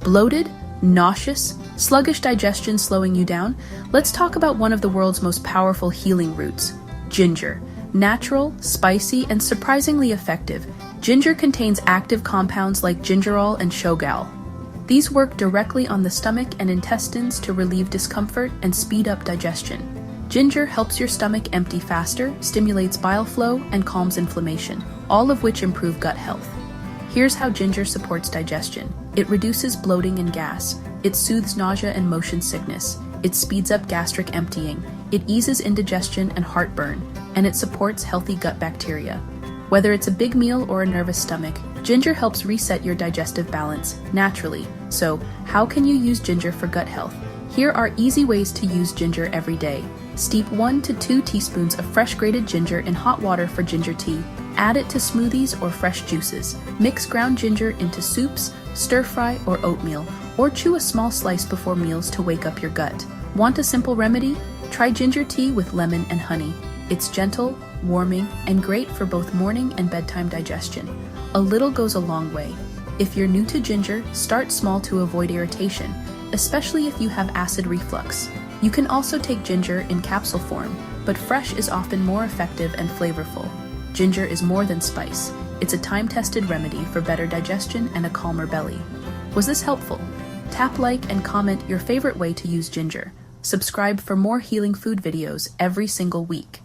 Bloated, nauseous, sluggish digestion slowing you down? Let's talk about one of the world's most powerful healing roots, ginger. Natural, spicy, and surprisingly effective, ginger contains active compounds like gingerol and shogal. These work directly on the stomach and intestines to relieve discomfort and speed up digestion. Ginger helps your stomach empty faster, stimulates bile flow, and calms inflammation, all of which improve gut health. Here's how ginger supports digestion. It reduces bloating and gas. It soothes nausea and motion sickness. It speeds up gastric emptying. It eases indigestion and heartburn, and it supports healthy gut bacteria. Whether it's a big meal or a nervous stomach, ginger helps reset your digestive balance naturally. So, how can you use ginger for gut health? Here are easy ways to use ginger every day. Steep 1 to 2 teaspoons of fresh grated ginger in hot water for ginger tea. Add it to smoothies or fresh juices. Mix ground ginger into soups, stir fry, or oatmeal, or chew a small slice before meals to wake up your gut. Want a simple remedy? Try ginger tea with lemon and honey. It's gentle, warming, and great for both morning and bedtime digestion. A little goes a long way. If you're new to ginger, start small to avoid irritation, especially if you have acid reflux. You can also take ginger in capsule form, but fresh is often more effective and flavorful. Ginger is more than spice. It's a time-tested remedy for better digestion and a calmer belly. Was this helpful? Tap like and comment your favorite way to use ginger. Subscribe for more healing food videos every single week.